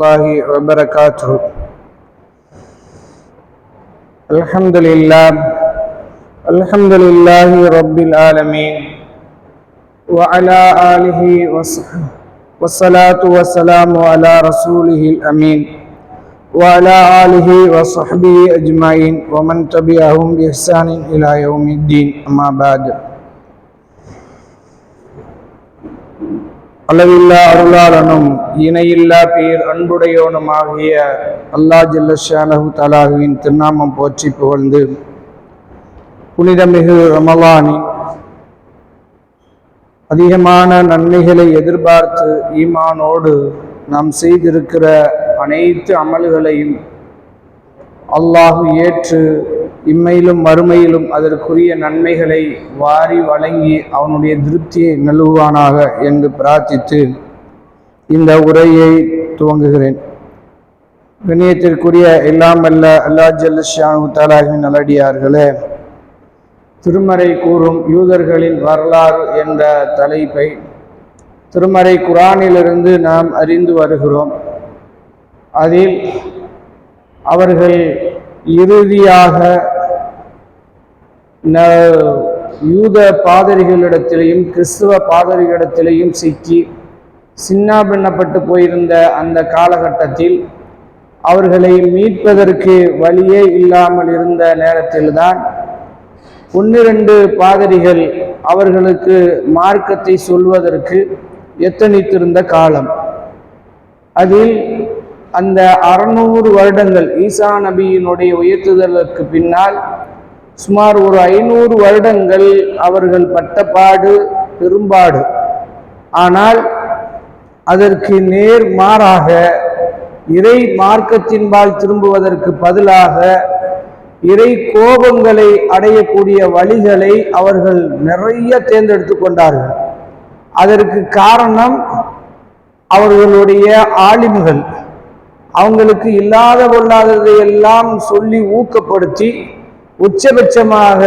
الله وبركاته. الحمد لله رب العالمين وعلى آله وصحبه والصلاة والسلام على رسوله الأمين وعلى آله وصحبه أجمعين ومن تبعهم بإحسان إلى يوم الدين. أما بعد. அளவில்லா அருளாளனும் இணையில்லா பேர் அன்புடையோனுமாகிய அல்லாஹ் ஜல்ல ஷானஹு தஆலாவின் திருநாமம் போற்றி புகழ்ந்து புனிதமிகு ரமலானின் அதிகமான நன்மைகளை எதிர்பார்த்து ஈமானோடு நாம் செய்திருக்கிற அனைத்து அமல்களையும் அல்லாஹ் ஏற்று இம்மையிலும் மறுமையிலும் அதற்குரிய நன்மைகளை வாரி வழங்கி அவனுடைய திருப்தியை நல்குவானாக என்று பிரார்த்தித்து இந்த உரையை துவங்குகிறேன். கண்ணியத்திற்குரிய எல்லாம் அல்ல அல்லாஹ் ஜல்ல ஷானஹு தஆலாவின் நல்லடியார்களே, திருமறை கூறும் யூதர்களின் வரலாறு என்ற தலைப்பை திருமறை குர்ஆனிலிருந்து நாம் அறிந்து வருகிறோம். அதில் அவர்கள் இறுதியாக யூத பாதிரிகளிடத்திலேயும் கிறிஸ்துவ பாதிரிகளிடத்திலேயும் சிக்கி சின்னாபின்னப்பட்டு போயிருந்த அந்த காலகட்டத்தில் அவர்களை மீட்பதற்கு வழியே இல்லாமல் இருந்த நேரத்தில்தான் 12 பாதிரிகள் அவர்களுக்கு மார்க்கத்தை சொல்வதற்கு எத்தனித்திருந்த காலம். அதில் அந்த 600 வருடங்கள் ஈசா நபியினுடைய உயர்த்துதலுக்கு பின்னால் சுமார் ஒரு 500 வருடங்கள் அவர்கள் பட்டப்பாடு பெரும்பாடு. ஆனால் அதற்கு நேர் மாறாக இறை மார்க்கத்தின்பால் திரும்புவதற்கு பதிலாக இறை கோபங்களை அடையக்கூடிய வழிகளை அவர்கள் நிறைய தேர்ந்தெடுத்து கொண்டார்கள். அதற்கு காரணம் அவர்களுடைய ஆலிம்கள் அவங்களுக்கு இல்லாத பொல்லாததை எல்லாம் சொல்லி ஊக்கப்படுத்தி உச்சபட்சமாக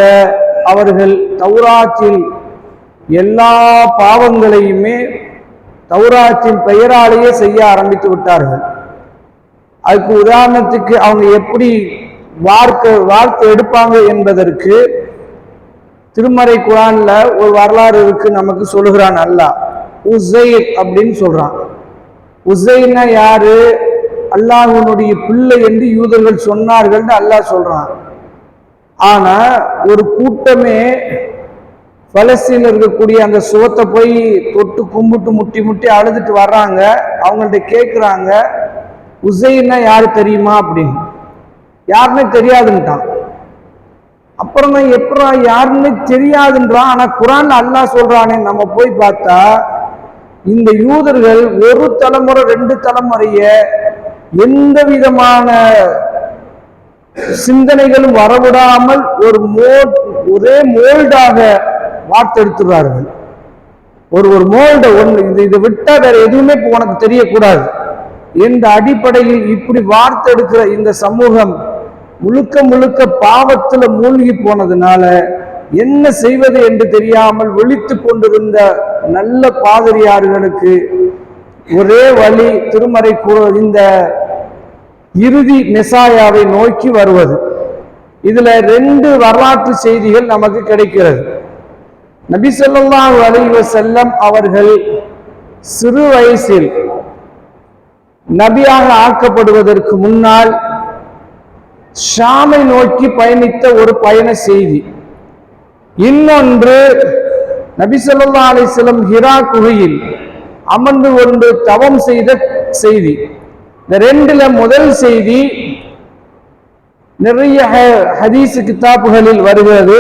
அவர்கள் தௌராத்தில் எல்லா பாவங்களையுமே தௌராத்தின் பெயராலேயே செய்ய ஆரம்பித்து விட்டார்கள். அதுக்கு உதாரணத்துக்கு அவங்க எப்படி வார்த்தை எடுப்பாங்க என்பதற்கு திருமறை குர்ஆன்ல ஒரு வரலாறு இருக்கு, நமக்கு சொல்லுகிறான் அல்லாஹ். உஸைர் அப்படின்னு சொல்றான். உஸைர்னா யாரு? அல்லாஹ்வுடைய பிள்ளை என்று யூதர்கள் சொன்னார்கள் அல்லாஹ் சொல்றான். ஆனா ஒரு கூட்டமே பலஸ்தீனில் இருக்கக்கூடிய அந்த சுவத்தை போய் தொட்டு கும்பிட்டு முட்டி முட்டி அழுதுட்டு வர்றாங்க. அவங்கள்ட்ட கேட்குறாங்க, உஸைர்னா யாரு தெரியுமா அப்படின்னு. யாருன்னு தெரியாதுன்ட்டான். அப்புறம் தான் எப்படா யாருன்னு தெரியாதுன்றான். ஆனா குர்ஆன்ல அல்லாஹ் சொல்றானே, நம்ம போய் பார்த்தா இந்த யூதர்கள் ஒரு தலைமுறை 2 தலைமுறைய எந்த விதமான சிந்தனைகளும் வரவிடாமல் ஒரே மோல்டாக வார்த்தெடுத்துறார்கள். ஒரு மோல்ட ஒன்று இதை விட்டா வேற எதுவுமே உனக்கு தெரியக்கூடாது என்ற அடிப்படையில் இப்படி வார்த்தெடுக்கிற இந்த சமூகம் முழுக்க முழுக்க பாவத்துல மூழ்கி போனதுனால என்ன செய்வது என்று தெரியாமல் விழித்து கொண்டிருந்த நல்ல பாதிரியார்களுக்கு ஒரே வழி திருமறை இந்த இறுதி மெசாயாவை நோக்கி வருவது. இதுல 2 வரலாற்று செய்திகள் நமக்கு கிடைக்கிறது. நபி ஸல்லல்லாஹு அலைஹி வஸல்லம் அவர்கள் சிறு வயசில் நபியாக ஆக்கப்படுவதற்கு முன்னால் ஷாமை நோக்கி பயணித்த ஒரு பயண செய்தி. இன்னொன்று நபி ஸல்லல்லாஹு அலைஹி வஸல்லம் ஹிரா குகையில் அமர்ந்து கொண்டு தவம் செய்த செய்தி. இந்த 2ல முதல் செய்தி நிறைய ஹதீஸ் கிதாபுகளில் வருகிறது.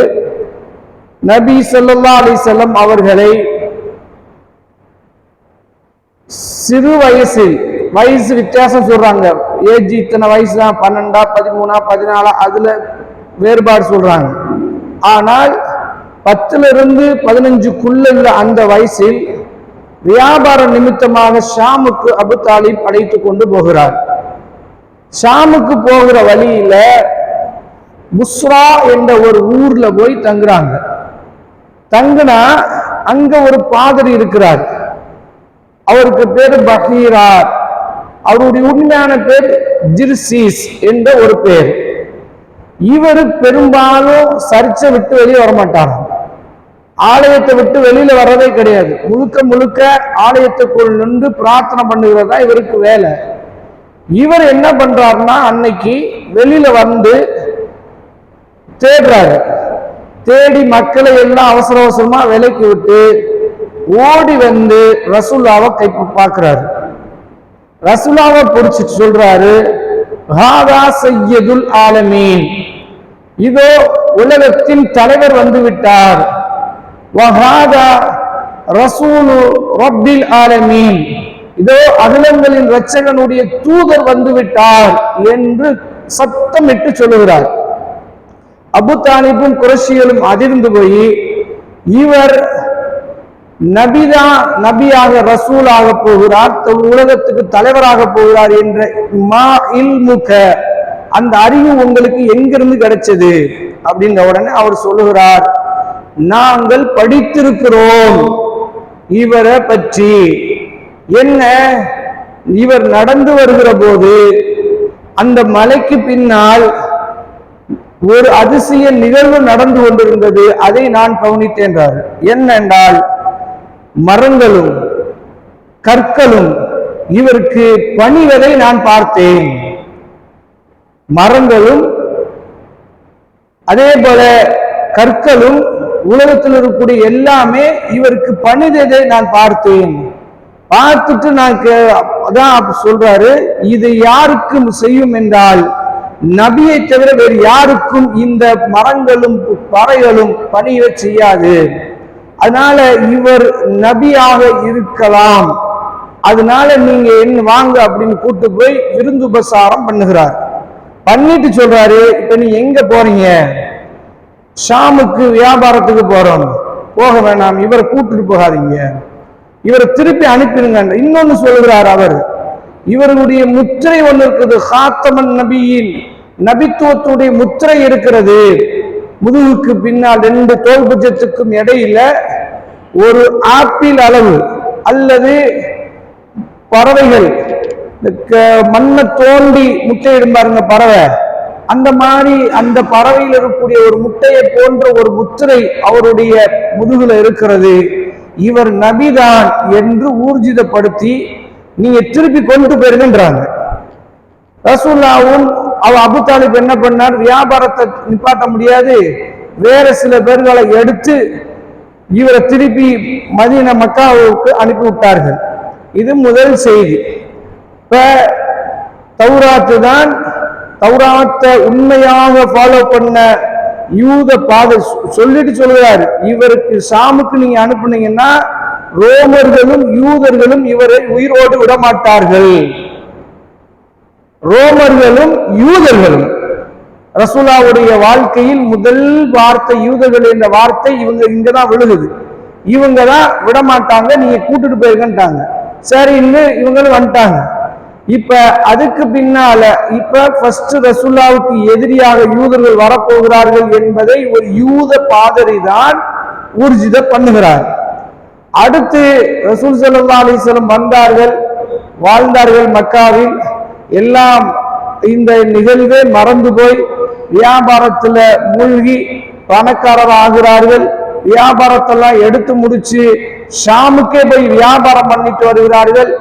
நபி ஸல்லல்லாஹு அலைஹி வஸல்லம் அவர்களை சிறு வயசில், வயசு வித்தியாசம் சொல்றாங்க, ஏஜ் இத்தனை வயசு தான், 12, 13, 14 அதுல வேறுபாடு சொல்றாங்க. ஆனால் 10 to 15 அந்த வயசில் வியாபார நிமித்தமாக ஷாமுக்கு அபு தாலிப் அழைத்து கொண்டு போகிறார். ஷாமுக்கு போகிற வழியில புஸ்ரா என்ற ஒரு ஊர்ல போய் தங்குறாங்க. தங்குனா அங்க ஒரு பாதிரி இருக்கிறார். அவருக்கு பேரு பஹீரா. அவருடைய உண்மையான பேர் ஜிர்சீஸ் என்ற ஒரு பேர். இவர் பெரும்பாலும் சர்ச்சை விட்டு வெளியே வரமாட்டார், ஆலயத்தை விட்டு வெளியில வர்றதே கிடையாது. முழுக்க முழுக்க ஆலயத்துக்குள் நின்று பிரார்த்தனை பண்ணுகிறதா இவருக்கு வேலை. இவர் என்ன பண்றாருன்னா, அன்னைக்கு வெளியில வந்து தேடுறாரு. தேடி மக்களை எல்லாம் அவசர அவசரமா விலைக்கு விட்டு ஓடி வந்து ரசூலாவை கை பார்க்கிறாரு. ரசூலாவை பிடிச்சிட்டு சொல்றாரு, ஹாதா சய்யதுல் ஆலமீன், இதோ உலகத்தின் தலைவர் வந்து விட்டார். வஹாதா ரசூலு ரப்பில் ஆலமீன், இதோ அகிலங்களின் இரட்சகனுடைய தூதர் வந்து விட்டார் என்று சத்தமிட்டு சொல்லுகிறார். அபு தாலிபும் குறைஷிகளும் அதிர்ந்து போய், இவர் நபியாக ரசூலாக போகிறார், உலகத்துக்கு தலைவராக போகிறார் என்ற அந்த அறிவு உங்களுக்கு எங்கிருந்து கிடைச்சது அப்படின்ற உடனே அவர் சொல்லுகிறார், நாங்கள் படித்திருக்கிறோம் இவரை பற்றி. என்ன, இவர் நடந்து வருகிற போது அந்த மலைக்கு பின்னால் ஒரு அதிசய நிகழ்வு நடந்து கொண்டிருந்தது, அதை நான் கவனித்தேன். என்னென்றால், மரங்களும் கற்களும் இவருக்கு பணிவதை நான் பார்த்தேன். மரங்களும் அதே போல கற்களும் உலகத்தில் இருக்கக்கூடிய எல்லாமே இவருக்கு பணிததை நான் பார்த்தேன். பார்த்துட்டு நான் அதான் சொல்றாரு, இது யாருக்கும் செய்யும் என்றால் நபியை தவிர வேறு யாருக்கும் இந்த மரங்களும் பறைகளும் பணியை செய்யாது. அதனால இவர் நபியாக இருக்கலாம், அதனால நீங்க என்ன வாங்க அப்படின்னு கூட்டு போய் விருந்து உபசாரம் பண்ணுகிறார். பண்ணிட்டு சொல்றாரு, இப்ப நீ எங்க போறீங்க? ஷாமுக்கு வியாபாரத்துக்கு போறோம். போக வேணாம், இவரை கூட்டிட்டு போகாதீங்க, இவரை திருப்பி அனுப்பிடுங்க. இன்னொன்னு சொல்கிறார் அவர், இவருடைய முத்திரை ஒன்று இருக்குது, ஹாத்தமன் நபியின் நபித்துவத்துடைய முத்திரை இருக்கிறது. முதுகுக்கு பின்னால் 2 தோல் புஜத்துக்கும் இடையில ஒரு ஆப்பிள் அளவு அல்லது பறவைகள் மண்ணை தோண்டி முட்டையிடும் பாருங்க பறவை, அந்த மாதிரி அந்த பறவையில் இருக்கக்கூடிய ஒரு முட்டையை போன்ற ஒரு முத்திரை அவருடைய முதுகுல இருக்கிறது. இவர் நபிதான் என்று ஊர்ஜிதப்படுத்தி நீங்க திருப்பி கொண்டு போயிருங்கன்றாங்க. ரசூலுல்லாஹ்வும் அபு தாலிப் என்ன பண்ணார், வியாபாரத்தை நிப்பாட்ட முடியாது, வேற சில பேர்களை எடுத்து இவரை திருப்பி மதீனா மக்காவுக்கு அனுப்பி விட்டார்கள். இது முதல் செய்தி. இப்ப தௌராத்து தான், தௌராத்தை உண்மையாக ஃபாலோ பண்ண யூத பாதை சொல்லிட்டு சொல்கிறார், இவருக்கு ஷாமுக்கு நீங்க அனுப்புனீங்கன்னா ரோமர்களும் யூதர்களும் இவரை உயிரோடு விட மாட்டார்கள். ரோமர்களும் யூதர்களும் ரசூலாவுடைய வாழ்க்கையில் முதல் வார்த்தை யூதர்கள் என்ற வார்த்தை இங்கதான் விழுகுது. இவங்க தான் விட மாட்டாங்க, நீங்க கூட்டிட்டு போயிருக்கன்ட்டாங்க. சரின்னு இவங்களும் வந்துட்டாங்க. இப்ப அதுக்கு பின்னால இப்ப ஃபர்ஸ்ட் ரசூலுல்லாவுக்கு எதிரியாக யூதர்கள் வரப்போகிறார்கள் என்பதை ஒரு யூத பாதிரி தான் ஊர்ஜித பண்ணுகிறார். அடுத்து ரசூல் ஸல்லல்லாஹு அலைஹி வஸல்லம் வந்தார்கள், வாழ்ந்தார்கள் மக்காவில். எல்லாம் இந்த நிகழ்வே மறந்து போய் வியாபாரத்துல மூழ்கி பணக்காரர் ஆகிறார்கள். வியாபாரத்தெல்லாம் எடுத்து முடிச்சு ஷாமுக்கே போய் வியாபாரம் பண்ணிட்டு வருகிறார்கள்.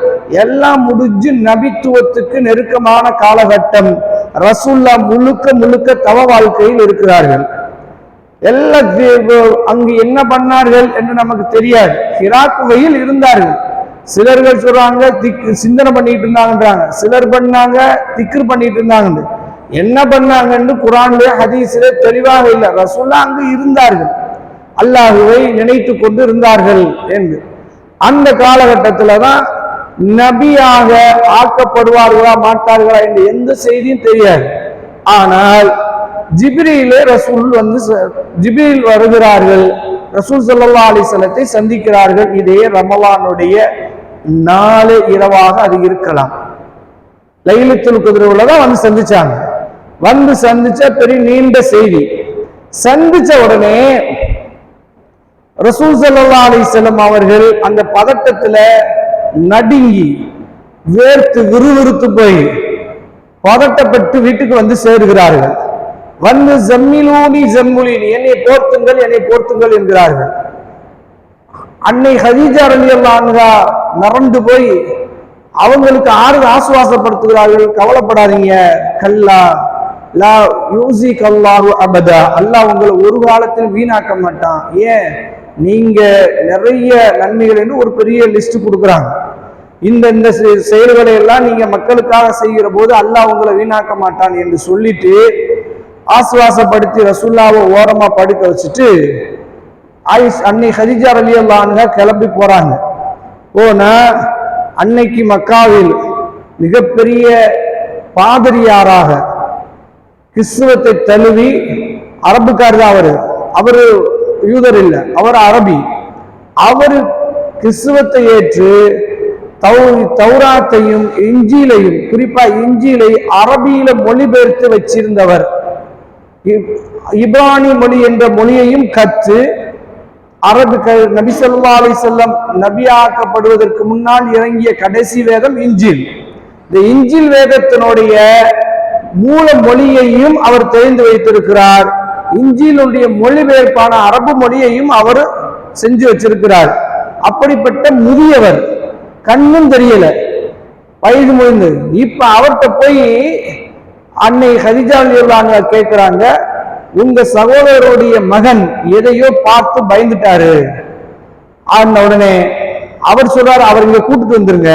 எல்லாம் முடிஞ்சு நபித்துவத்துக்கு நெருக்கமான காலகட்டம். ரசூல்லா முழுக்க முழுக்க தவ வாழ்க்கையில் இருக்கிறார்கள். எல்லாம் அங்கு என்ன பண்ணார்கள் என்று நமக்கு தெரியாது. ஹிரா குகையில் இருந்தார்கள். சிலர்கள் சொல்றாங்க சிந்தனை பண்ணிட்டு இருந்தாங்கன்றாங்க, சிலர் பண்ணாங்க திக்ர் பண்ணிட்டு இருந்தாங்க. என்ன பண்ணாங்கன்னு குர்ஆன்ல ஹதீஸ்ல தெளிவாக இல்லை. ரசூல்லா அங்கு இருந்தார்கள், அல்லாஹுவை நினைத்து கொண்டு இருந்தார்கள் என்று. அந்த காலகட்டத்துல தான் நபியாக ஆக்கப்படுவார்களா மாட்டார்களா என்ற எந்த செய்தியும் தெரியாது. ஆனால் ஜிப்ரீலே ஜிப்ரீல் வருகிறார்கள், ரசூல் ஸல்லல்லாஹு அலைஹி வஸல்லத்தை சந்திக்கிறார்கள். இதே ரமலானுடைய 4 இரவாக அது இருக்கலாம். லைலத்துல் கத்ருல தான் வந்து சந்திச்சாங்க. வந்து சந்திச்ச பெரிய நீண்ட செய்தி. சந்திச்ச உடனே ரசூல் ஸல்லல்லாஹு அலைஹி வஸல்லம் அவர்கள் அந்த பதட்டத்துல நடுங்கி வேர்த்து விறுவிறுத்து போய் பதட்டப்பட்டு வீட்டுக்கு வந்து சேருகிறார்கள். வந்து ஜம்மிலூனி ஜம்முலினி, என்னை போர்த்துங்கள் என்கிறார்கள். அன்னை ஹதீஜா ரலியல்லாஹு அன்ஹா மறந்து போய் அவங்களுக்கு ஆசுவாசப்படுத்துகிறார்கள். கவலைப்படாதீங்க, கல்லா லா யூசிக் அல்லாஹு அபதா, அல்லாஹ் உங்களை ஒரு காலத்தில் வீணாக்க மாட்டான். ஏன், நீங்க நிறைய நன்மைகள் என்று ஒரு பெரிய லிஸ்ட் கொடுக்குறாங்க. இந்த செயல்களை எல்லாம் நீங்க மக்களுக்காக செய்கிற போது அல்லாஹ் உங்களை வீணாக்க மாட்டான் என்று சொல்லிட்டு ஆசுவாசப்படுத்தி ரசூலுல்லாவை ஓரமா படுக்க வச்சுட்டு அன்னை ஹதீஜா ரலியல்லாஹு அன்ஹா கிளம்பி போறாங்க. போனா அன்னைக்கு மக்காவில் மிகப்பெரிய பாதிரியாராக கிறிஸ்துவத்தை தழுவி, அரபுக்கார் தான் அவரு யூதர் இல்லை, அவர் அரபி. அவர் கிறிஸ்துவத்தை ஏற்று தௌராத்தையும் இஞ்சிலையும், குறிப்பா இஞ்சிலை அரபியில மொழிபெயர்த்து வச்சிருந்தவர். இப்ரானி மொழி என்ற மொழியையும் கற்று அரபு நபி ஸல்லல்லாஹு அலைஹி வஸல்லம் நபியாக்கப்படுவதற்கு முன்னால் இறங்கிய கடைசி வேதம் இஞ்சில். இந்த இஞ்சில் வேதத்தினுடைய மூல மொழியையும் அவர் தெரிந்து வைத்திருக்கிறார். இஞ்சிலுடைய மொழிபெயர்ப்பான அரபு மொழியையும் அவர் செஞ்சு வச்சிருக்கிறார். அப்படிப்பட்ட முதியவர், கண்ணும் தெரியல, வயது முழுந்து. இப்ப அவர்கிட்ட போய் அன்னை ஹதீஜா ரலியல்லாஹு அன்ஹா கேட்கிறாங்க, உங்க சகோதரருடைய மகன் எதையோ பார்த்து பயந்துட்டாரு. உடனே அவர் சொல்றாரு, அவர் இங்க கூட்டிட்டு வந்துருங்க.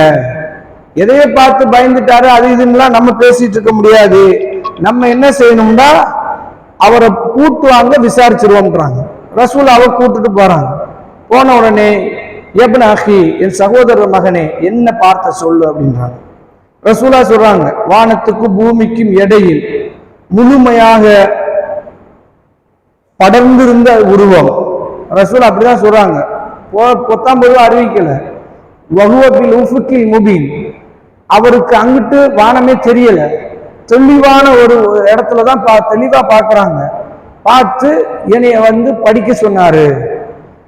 எதையோ பார்த்து பயந்துட்டாரு, அது இதுலாம் நம்ம பேசிட்டு இருக்க முடியாது. நம்ம என்ன செய்யணும்னா அவரை கூட்டுவாங்க, விசாரிச்சிருவோம்ன்றாங்க. ரசூலுல்லாவை கூட்டுட்டு போறாங்க. போன உடனே எப்ன அஹி, என் சகோதரர் மகனே, என்ன பார்த்த சொல்லு அப்படின்றாங்க. ரசூலுல்லாஹ் சொல்றாங்க, வானத்துக்கும் பூமிக்கும் இடையில் முழுமையாக படர்ந்திருந்த உருவம். ரசூல் அப்படிதான் சொல்றாங்க, பொத்தாம் பொதுவா அறிவிக்கல. வஹுவபில் உஃபுக்கில் முபீன், அவருக்கு அங்கிட்டு வானமே தெரியல, தெளிவான ஒரு இடத்துலதான் தெளிவா பாக்குறாங்க. பார்த்து என்னைய வந்து படிக்க சொன்னாரு.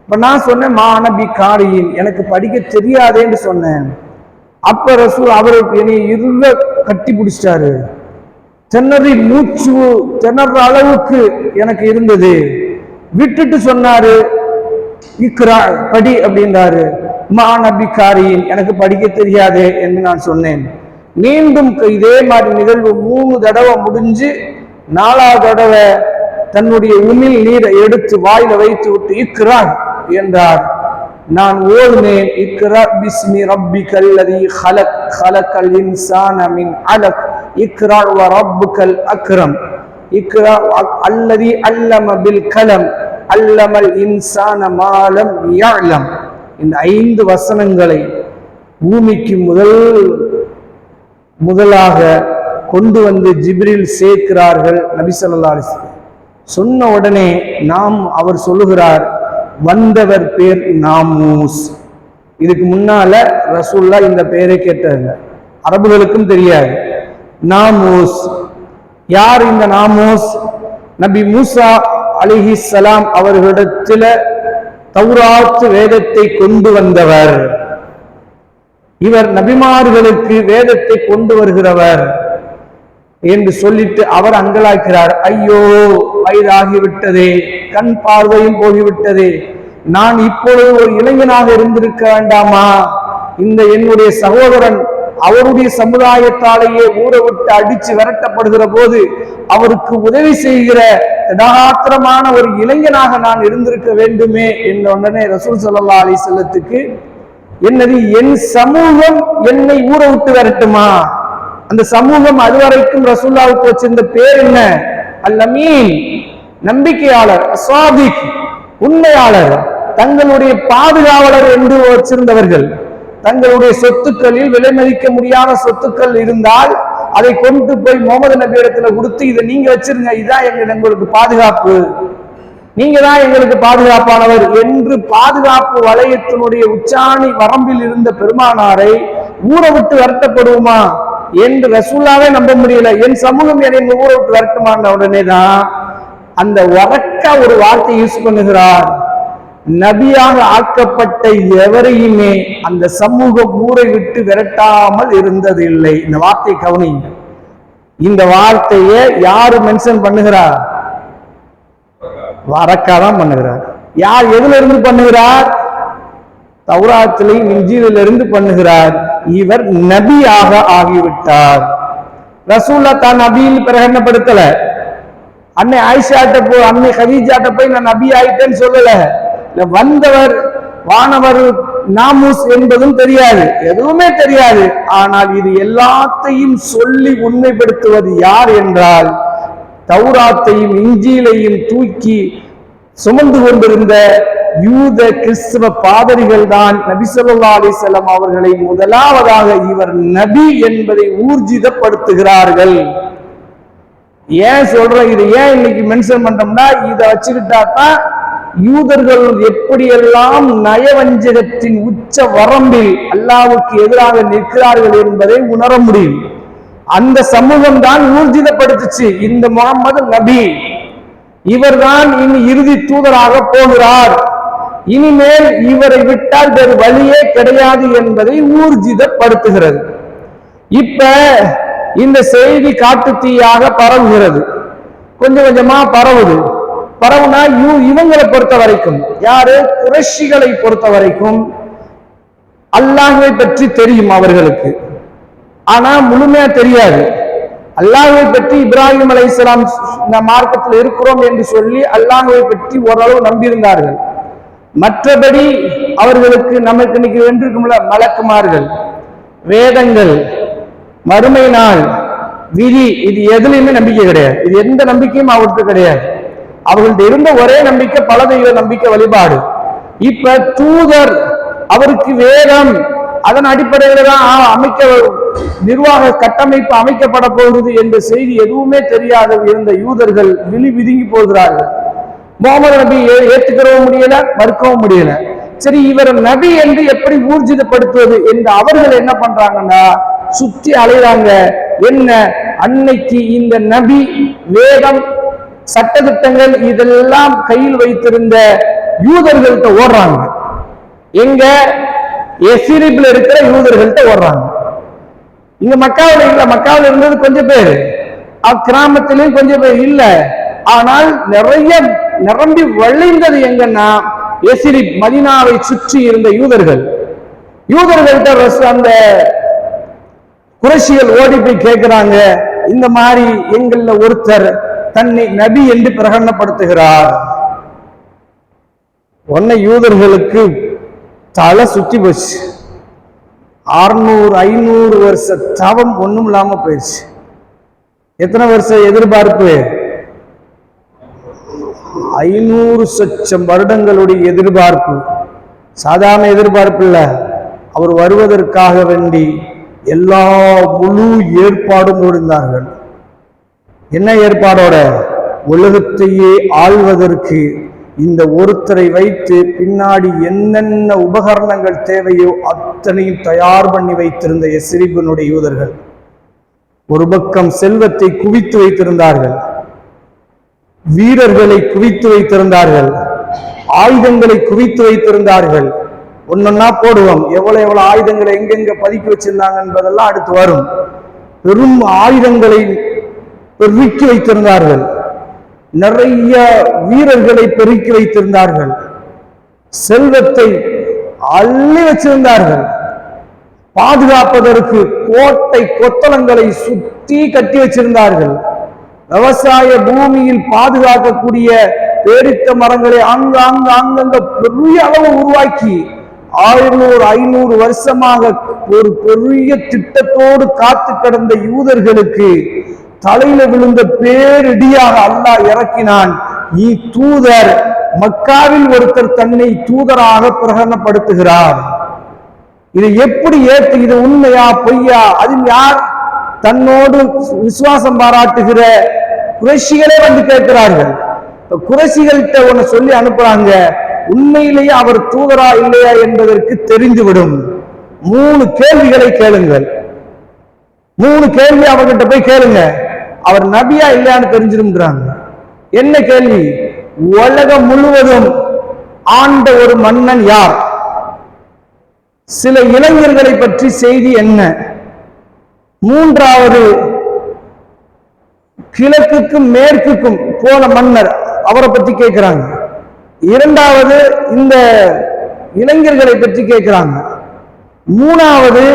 இப்ப நான் சொன்னேன், மாநபி காரியின், எனக்கு படிக்க தெரியாதேன்னு சொன்னேன். அப்ப ரசூல் அவருக்கு என்னை இருள கட்டி பிடிச்சிட்டாரு. திணற அளவுக்கு எனக்கு இருந்தது. விட்டுட்டு சொன்னாரு, இக்ரா, படி அப்படின்றாரு. மாநபிகாரியின், எனக்கு படிக்க தெரியாது என்று நான் சொன்னேன். மீண்டும் இதே மாதிரி நிகழ்வு 3 தடவை முடிஞ்சு 4வது தடவை தன்னுடைய உமிழ் நீரை எடுத்து வாயில வைத்து விட்டு இக்ரா என்றார். நான் ஓதுனேன், இக்ரா பிஸ்மி ரப்பிக்கல் லதீ ஹலக், ஹலக்கல் இன்சான மின் அலக், இக்ரா வ ரப்புக்கல் அக்ரம், இக்ரா அல்லதி அல்லம பில் கலம், அல்லமல் இன்சான மாலம் யஅலம். இந்த 5 வசனங்களை பூமிக்கு முதலாக கொண்டு வந்து ஜிப்ரீல் சேர்க்கிறார்கள் நபி ஸல்லல்லாஹு அலைஹி வஸல்லம். சொன்ன உடனே அவர் சொல்லுகிறார், வந்தவர் பேர் நாமூஸ். இதுக்கு முன்னால ரசூலுல்லாஹ் இந்த பெயரை கேட்டாங்க, அரபுகளுக்கும் தெரியாது. நாமூஸ் யார்? இந்த நாமூஸ் நபி மூசா அலைஹிஸ்ஸலாம் அவர்களிடத்துல தௌராத் வேதத்தை கொண்டு வந்தவர். இவர் நபிமார்களுக்கு வேதத்தை கொண்டு வருகிறவர் என்று சொல்லிட்டு அவர் அங்கலாக்கிறார். ஐயோ, வயதாகிவிட்டதே, கண் பார்வையும் போகிவிட்டதே, நான் இப்பொழுது ஒரு இளைஞனாக இருந்திருக்க வேண்டாமா? இந்த என்னுடைய சகோதரன் அவருடைய சமுதாயத்தாலேயே ஊரை விட்டு அடிச்சு விரட்டப்படுகிற போது அவருக்கு உதவி செய்கிற திடாத்திரமான ஒரு இளைஞனாக நான் இருந்திருக்க வேண்டுமே என்ற உடனே ரசூல் ஸல்லல்லாஹு அலைஹி வஸல்லத்துக்கு என்னது, என் சமூகம் என்னை ஊரை விட்டு விரட்டுமா? அந்த சமூகம் அதுவரைக்கும் ரசூலுல்லாஹ்வுக்கு வச்சிருந்த பேர் என்ன? அல்-அமீன், நம்பிக்கையாளர், அஸ்ஸாதிக், உண்மையாளர், தங்களுடைய பாதுகாவலர் என்று வச்சிருந்தவர்கள். தங்களுடைய சொத்துக்களில் விலை மதிக்க முடியாத சொத்துக்கள் இருந்தால் அதை கொண்டு போய் முகமது நபி இடத்துல கொடுத்து, இதை நீங்க வச்சிருங்க, இதான் எங்களுக்கு பாதுகாப்பு, நீங்க தான் எங்களுக்கு பாதுகாப்பானவர் என்று பாதுகாப்பு வளையத்தினுடைய உச்சாணி வரம்பில் இருந்த பெருமானாரை ஊரை விட்டு விரட்டப்படுவோமா என்று ரசூலுல்லாவே நம்ப முடியல. என் சமூகம் என்னை ஊரை விட்டு விரட்டுமான உடனே தான் அந்த வரக்க ஒரு வார்த்தை யூஸ் பண்ணுகிறார். நபியாக ஆக்கப்பட்ட எவரையுமே அந்த சமூகம் ஊரை விட்டு விரட்டாமல் இருந்ததில்லை. இந்த வார்த்தை கவனிங்க. இந்த வார்த்தையை யாரு மென்ஷன் பண்ணுகிறார்? வரக்காதான் பண்ணுகிறார். யார் எதுல இருந்து பண்ணுகிறார்? தௌராத்திலையும் இன்ஜீலிலிருந்து பண்ணுகிறார். இவர் நபியாக ஆகிவிட்டார். ரசூல்லா தான் நபின்னு பிரகடனப்படுத்தல. அன்னை ஆயிஷாட்ட போய், அன்னை கதீஜாட்ட போய் நான் நபி ஆயிட்டேன்னு சொல்லல. வந்தவர் வானவர் நாமூஸ் என்பதும் தெரியாது, எதுவுமே தெரியாது. ஆனால் இது எல்லாத்தையும் சொல்லி உண்மைப்படுத்துவது யார் என்றால், தௌராத்தையும் இன்ஜீலையும் தூக்கி சுமந்து கொண்டிருந்த யூத கிறிஸ்தவ பாதிரிகள் தான் நபி ஸல்லல்லாஹு அலைஹி வஸல்லம் அவர்களை முதலாவதாக இவர் நபி என்பதை ஊர்ஜிதப்படுத்துகிறார்கள். ஏன் சொல்ற இது, ஏன் இன்னைக்கு மென்ஷன் பண்றோம்னா, இதை வச்சுக்கிட்டா தான் யூதர்கள் எப்படியெல்லாம் நயவஞ்சகத்தின் உச்ச வரம்பில் அல்லாஹ்வுக்கு எதிராக நிற்கிறார்கள் என்பதை உணர முடியும். அந்த சமூகம் தான் ஊர்ஜிதப்படுத்துச்சு, இந்த முகம்மது நபி, இவர்தான் இனி இறுதி தூதராக போகிறார், இனிமேல் இவரை விட்டால் வேறு வழியே கிடையாது என்பதை ஊர்ஜிதப்படுத்துகிறது. இப்ப இந்த செய்தி காட்டு தீயாக பரவுகிறது. கொஞ்சம் கொஞ்சமா பரவுது. பரவுனா இவங்களை பொறுத்த வரைக்கும், யாரு? குறைஷிகளை பொறுத்த வரைக்கும் அல்லாஹ்வை பற்றி தெரியும் அவர்களுக்கு, ஆனா முழுமையா தெரியாது. அல்லாஹ்வை பற்றி இப்ராஹிம் அலைஹிஸ்ஸலாம் மார்க்கத்தில் இருக்கிறோம் என்று சொல்லி அல்லாஹ்வை பற்றி ஓரளவு நம்பியிருந்தார்கள். மற்றபடி அவர்களுக்கு நமக்கு இன்னைக்கு வென்றிருக்கும்ல மலக்குமார்கள், வேதங்கள், மறுமை நாள், விதி, இது எதுலையுமே நம்பிக்கை கிடையாது. இது எந்த நம்பிக்கையும் அவருக்கு கிடையாது. அவர்கள்ட்ட இருந்த ஒரே நம்பிக்கை பல தெய்வ நம்பிக்கை வழிபாடு. இப்ப தூதர், அவருக்கு வேதம், அதன் அடிப்படையில தான் நிர்வாக கட்டமைப்பு அமைக்கப்பட போகிறது என்ற செய்தி எதுவுமே தெரியாத இருந்த யூதர்கள் விதுங்கி போகிறார்கள். முகமது நபி ஏற்றுக்கவும் முடியல, மறுக்கவும் முடியல. சரி, இவர் நபி என்று எப்படி ஊர்ஜிதப்படுத்துவது என்று அவர்கள் என்ன பண்றாங்கன்னா சுற்றி அலைகிறாங்க. என்ன, அன்னைக்கு இந்த நபி வேதம், சட்டதிட்டங்கள் இதெல்லாம் கையில் வைத்திருந்த யூதர்கள்ட்ட ஓடுறாங்க. எங்க? எசிரிப்ல இருக்கிற யூதர்கள்ட்ட ஓடுறாங்க. இங்க மக்காவில் இல்ல, மக்காவில் இருந்தது கொஞ்சம் பேர், அக்கிராமத்திலையும் கொஞ்சம் பேர் இல்ல. ஆனால் நிறைய நிரம்பி வழிந்தது எங்கன்னா எசிரிப், மதீனாவை சுற்றி இருந்த யூதர்கள். யூதர்கள்ட்ட அந்த குறைஷிகள் ஓடி போய் கேட்கிறாங்க, இந்த மாதிரி எங்கள்ல ஒருத்தர் தன்னை நபி என்று பிரகடனப்படுத்துகிறார். உன்னை யூதர்களுக்கு தலை சுத்தி போச்சு. 600-500 வருஷ தவம் ஒண்ணும் இல்லாம போயிடுச்சு. எத்தனை வருஷம் எதிர்பார்ப்பு? 500,000 வருடங்களுடைய எதிர்பார்ப்பு. சாதாரண எதிர்பார்ப்பு இல்ல. அவர் வருவதற்காக வேண்டி எல்லா முழு ஏற்பாடும் இருந்தார்கள். என்ன ஏற்பாடோட? உலகத்தையே ஆள்வதற்கு இந்த ஒருத்தரை வைத்து பின்னாடி என்னென்ன உபகரணங்கள் தேவையோ அத்தனையும் தயார் பண்ணி வைத்திருந்த எஸ்ரிபினுடைய யூதர்கள் ஒரு பக்கம் செல்வத்தை குவித்து வைத்திருந்தார்கள், வீரர்களை குவித்து வைத்திருந்தார்கள், ஆயுதங்களை குவித்து வைத்திருந்தார்கள். ஒன்னொன்னா போடுவோம், எவ்வளவு எவ்வளவு ஆயுதங்களை எங்கெங்க பதுக்கி வச்சிருந்தாங்க என்பதெல்லாம் அடுத்து வரும். பெரும் ஆயுதங்களை பெருக்கி வைத்திருந்தார்கள், நிறைய வீரர்களை பெருக்கி வைத்திருந்தார்கள், செல்வத்தை அள்ளி வச்சிருந்தார்கள். பாதுகாப்பதற்கு கோட்டை கொத்தளங்களை சுற்றி கட்டி வச்சிருந்தார்கள். விவசாய பூமியில் பாதுகாக்கக்கூடிய பேரித்த மரங்களை அங்கங்க பெரிய அளவு உருவாக்கி 600-500 வருஷமாக ஒரு பெரிய திட்டத்தோடு காத்து கிடந்த யூதர்களுக்கு தலையில விழுந்த பேரிடியாக அல்லாஹ் இறக்கினான். தூதர், மக்காவில் ஒருத்தர் தன்னை தூதராக பிரகடனப்படுத்துகிறார். இதை எப்படி ஏற்று, இது உண்மையா பொய்யா? அதில் யார்? தன்னோடு விசுவாசம் பாராட்டுகிற குறைஷிகளே வந்து கேட்கிறார்கள். குறைஷிகள்கிட்ட ஒன்னு சொல்லி அனுப்புறாங்க, உண்மையிலேயே அவர் தூதரா இல்லையா என்பதற்கு தெரிந்துவிடும். 3 கேள்விகளை கேளுங்கள். 3 கேள்வி அவர்கிட்ட போய் கேளுங்க, அவர் நபியா இல்லையான்னு தெரிஞ்சிருக்கிறாங்க. என்ன கேள்வி? உலகம் முழுவதும் ஆண்ட ஒரு மன்னன் யார்? சில இளைஞர்களை பற்றி செய்தி என்ன? மூன்றாவது, கிழக்குக்கும் மேற்குக்கும் போன மன்னர், அவரை பற்றி கேட்கிறாங்க. இரண்டாவது, இந்த இளைஞர்களை பற்றி கேட்கிறாங்க. மூணாவது,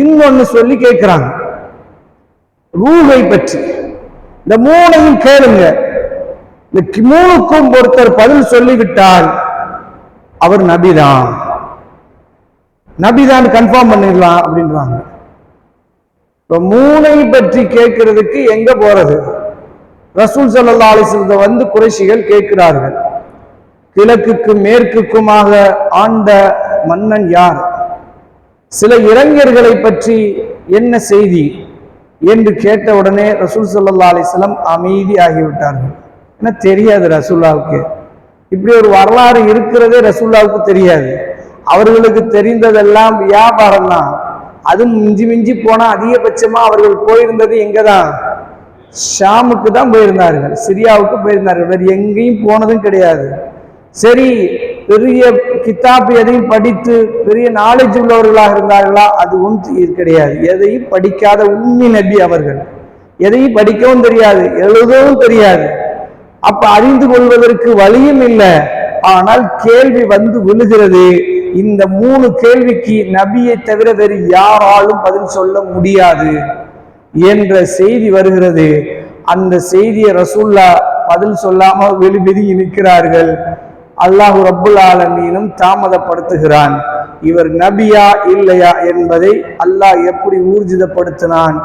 இன்னொன்னு சொல்லி கேட்கிறாங்க, ரூஹை பற்றி. இந்த மூணையும் கேளுங்க. இந்த மூணுக்கும் ஒருத்தர் பதில் சொல்லிவிட்டால் அவர் நபிதான், நபிதான் கன்ஃபார்ம் பண்ணிடலாம் அப்படின்றாங்க. இப்ப மூணை பற்றி கேட்கிறதுக்கு எங்க போறது? ரசூல் ஸல்லல்லாஹு அலைஹி வஸல்லம் வந்து குறைஷிகள் கேட்கிறார்கள், கிழக்குக்கும் மேற்குக்குமாக ஆண்ட மன்னன் யார்? சில இளைஞர்களை பற்றி என்ன செய்தி என்று கேட்ட உடனே ரசூல் ஸல்லல்லாஹு அலைஹி வஸல்லம் அமைதி ஆகிவிட்டார்கள். என்ன தெரியாது ரசூலுல்லாஹ்வுக்கு, இப்படி ஒரு வரலாறு இருக்கிறதே ரசூலுல்லாஹ்வுக்கு தெரியாது. அவர்களுக்கு தெரிந்ததெல்லாம் வியாபாரம் தான். அதுவும் மிஞ்சி மிஞ்சி போனா அதிகபட்சமா அவர்கள் போயிருந்தது எங்கதான்? ஷாமுக்கு தான் போயிருந்தார்கள், சிரியாவுக்கு போயிருந்தார்கள், வேறு எங்கேயும் போனதும் கிடையாது. சரி, பெரிய கிதாப் எதையும் படித்து பெரிய நாலேஜ் உள்ளவர்களாக இருந்தார்களா? அது ஒன்றும் கிடையாது. எதையும் படிக்காத உம்மி நபி அவர்கள். எதையும் படிக்கவும் தெரியாது, எழுதவும் தெரியாது. அப்ப அறிந்து கொள்வதற்கு வழியும் இல்லை. ஆனால் கேள்வி வந்து விழுகிறது. இந்த மூணு கேள்விக்கு நபியை தவிர வேறு யாராலும் பதில் சொல்ல முடியாது என்ற செய்தி வருகிறது. அந்த செய்தியை ரசூல்லா பதில் சொல்லாம வெளிவிதி நிற்கிறார்கள். அல்லாஹு ரப்புல் ஆலமீனும் தாமதப்படுத்துகிறான். இவர் நபியா இல்லையா என்பதை அல்லாஹ் எப்படி ஊர்ஜிதப்படுத்தினான்?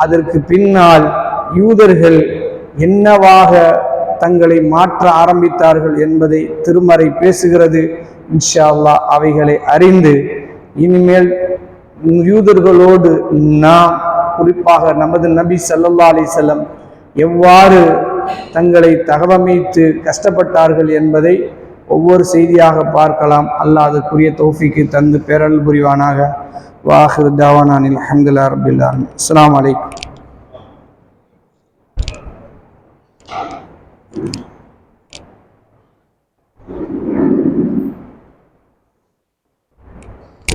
அதற்கு பின்னால் யூதர்கள் என்னவாக தங்களை மாற்ற ஆரம்பித்தார்கள் என்பதை திருமறை பேசுகிறது. இன்ஷா அல்லாஹ் அவைகளை அறிந்து இனிமேல் யூதர்களோடு நாம், குறிப்பாக நமது நபி ஸல்லல்லாஹு அலைஹி வஸல்லம் எவ்வாறு தங்களை தகவமைத்து கஷ்டப்பட்டார்கள் என்பதை ஒவ்வொரு செய்தியாக பார்க்கலாம். அல்லாஹ் அதற்குரிய தௌஃபீக்கை தந்து பேரல் புரிவானாக. வாஹிரு தஅவானா அல்ஹம்துலில்லாஹி ரப்பில் ஆலமீன். அஸ்ஸலாமு அலைக்கும்.